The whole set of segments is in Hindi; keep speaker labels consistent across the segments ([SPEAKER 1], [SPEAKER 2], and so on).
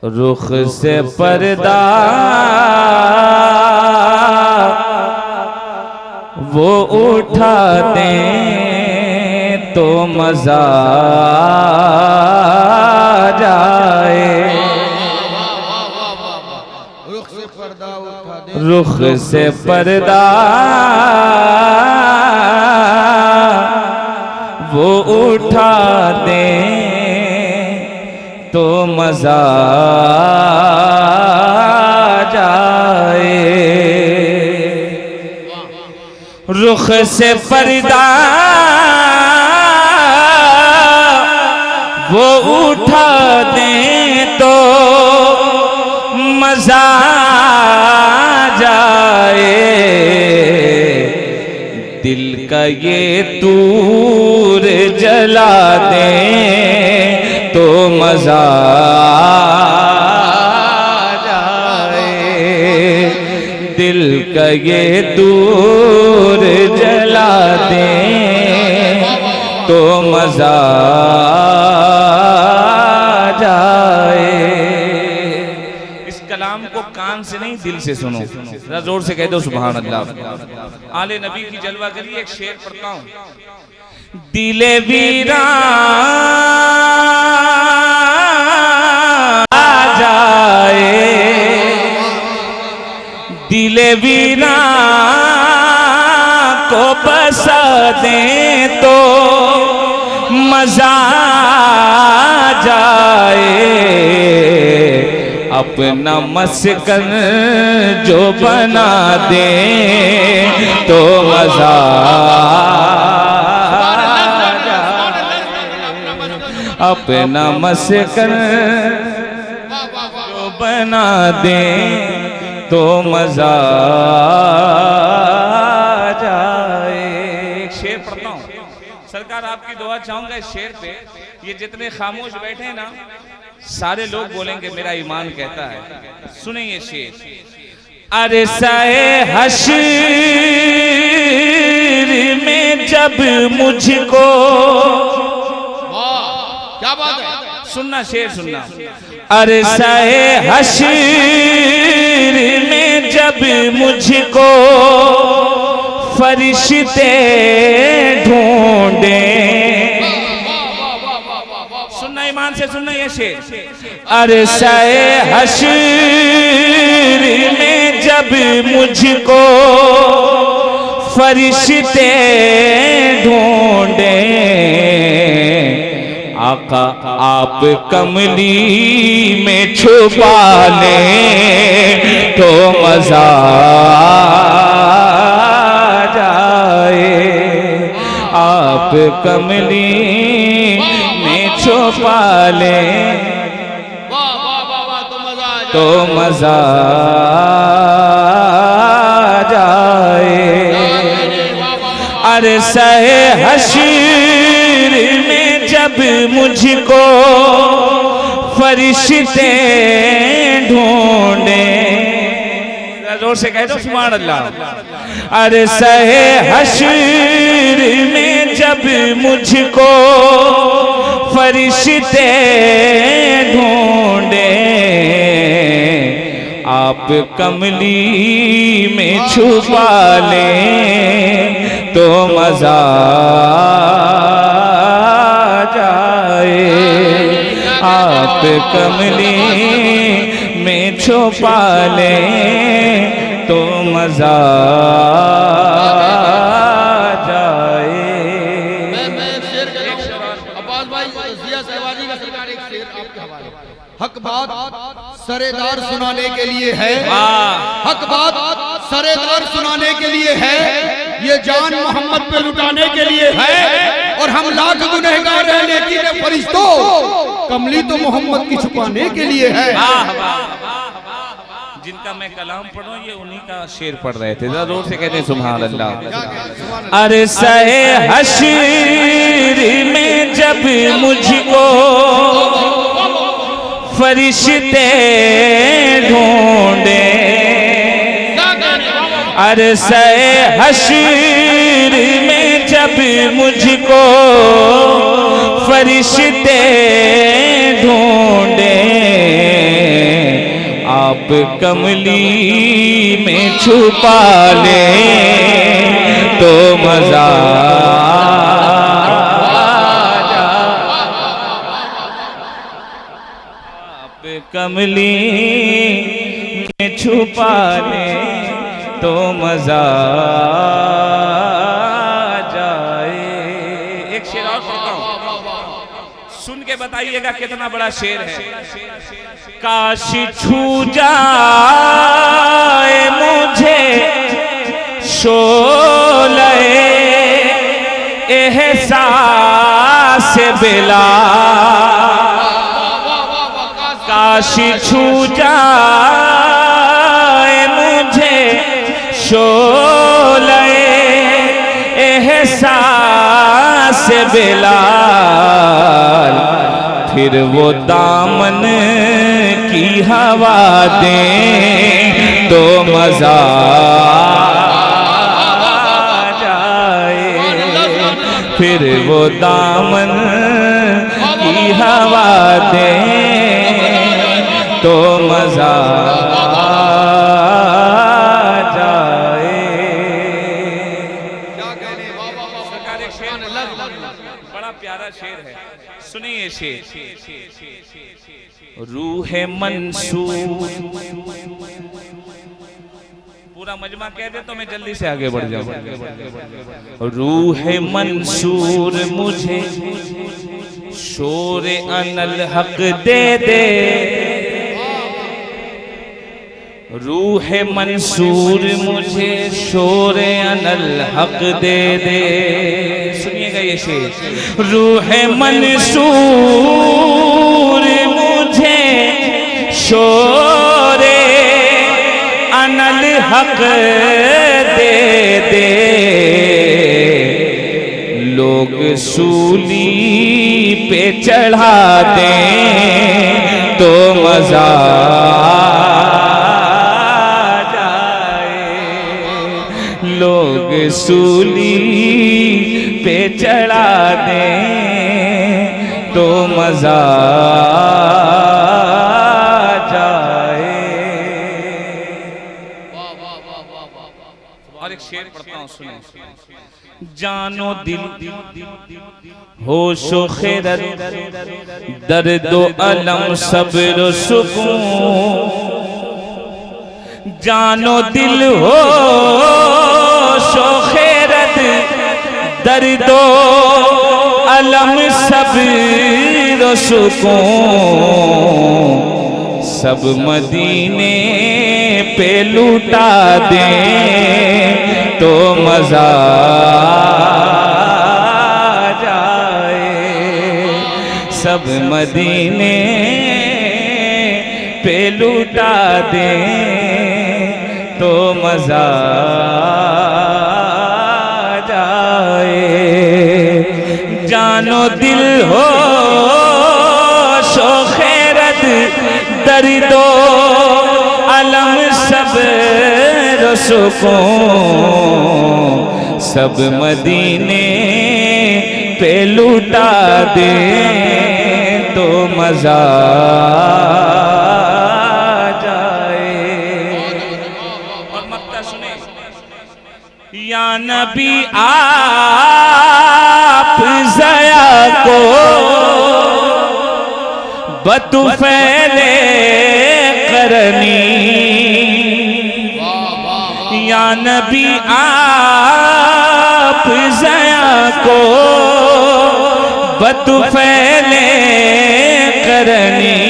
[SPEAKER 1] रुख से पर्दा वो उठा दें तो मजा जाए। रुख से पर्दा वो उठा दें तो मजा जाए। रुख से पर्दा वो उठा दें तो मजा जाए। दिल का ये तूर जला दें तो मजा जाए। दिल का ये तूर जला दें तो मजा जाए। इस कलाम को कान से नहीं दिल से सुनो। जरा जोर से कह दो सुभान अल्लाह। आले नबी की जलवा करिए। एक शेर पढ़ता हूं। दिले वीरान आ जाए, दिले वीरान को बसा दें तो मजा जाए। अपना मस्कन जो बना दे तो मजा जाए। अपना मस्कन जो बना दे तो मजा जाए। एक शेर पढ़ता हूँ सरकार, आपकी दुआ चाहूंगा इस शेर पे। ये जितने खामोश बैठे हैं ना, सारे लोग बोलेंगे मेरा ईमान कहता है। सुने ये शेर। अरे साए हश्र में जब मुझको,
[SPEAKER 2] क्या बात है,
[SPEAKER 1] सुनना शेर सुनना। अरे साए हश्र में जब मुझको फरिश्ते ढूंढे, सुनना ईमान से सुनना ये शेर। अरे साए हश्र में जब मुझको फरिश्ते ढूंढे, आका आप कमली में छुपा लें तो मजा जाए। आप कमली में छुपा लें तो मजा जाए। अरे सहे हश्र में जब मुझको फरिश्ते ढूंढे, जोर से कह दो सुभान अल्लाह। अरे सहे हश्र में जब मुझको फरिश्ते ढूंढे, आप कमली में छुपा लें तो मजा जाए। आप कमली में छुपा लें तो मजा जाए।
[SPEAKER 2] हक बात सरेदार सुनाने के लिए है, हक बात सरेदार सुनाने के लिए है, ये जान मोहम्मद पे लुटाने के लिए है। और हम लाख गुनहगार हैं लेकिन फरिश्तों कमली तो मोहम्मद की छुपाने के लिए है।
[SPEAKER 1] जिनका मैं कलाम पढ़ूं ये उन्हीं का शेर पढ़ रहे थे। जरा जोर से कहते हैं सुभान अल्लाह। अरे सहे हश्र में जब मुझको फरिश्ते ढूंढे, अरे सहे हश्र में जब मुझको फरिश्ते ढूंढे, आप कमली में छुपा ले तो मजा आप कमली में छुपा ले तो मजा जाए। एक शेर और पढ़ता हूं, सुन के बताइएगा कितना बड़ा शेर है। काश छू जाए मुझे शोले एहसास बिला, काश छू जाए मुझे शोले एहसास बिलाल, फिर वो दामन की हवा दे तो मजा जाए, फिर वो दामन की हवा दे तो मजा जाए। सरकार एक शेर बड़ा प्यारा शेर है, सुनिए शेर। रूह मंसूर, पूरा मजमा कह दे तो मैं जल्दी से आगे बढ़ जाऊं। रूह मंसूर मुझे शोरे अनल हक दे दे, रूह मंसूर मुझे शोरे अनल हक दे दे। सुनिएगा ये शेर। रूह मंसूर मुझे शोरे अनल हक दे दे, लोग सूली पे चढ़ा दे तो मजा लोग सूली पे चढ़ा दे तो मजा जाए। और एक शेर पढ़ता हूं, सुने। जानो दिल होशो खैरत दर्दो अलम सब्र सुकून, जानो दिल होशो खैरत दर्दो अलम सब्र सुकून, सब मदीने पे लुटा दे तो मजा जाए, सब मदीने पे लुटा दे तो मजा जाए। जानो दिल हो शो खैरत दर्दो अलम सब सुकून, सब मदीने पे लुटा दे तो मजा जाए। और मक्ता सुने। या नबी आप ज़या को बतुफैले करनी, या नबी आप ज़या को बतुफैले करनी,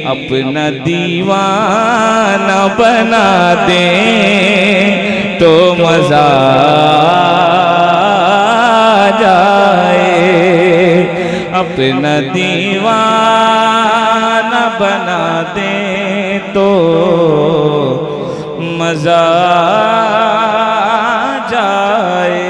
[SPEAKER 1] अपना दीवाना बना दे तो मजा जाए, अपना दीवाना बना दे तो मजा जाए।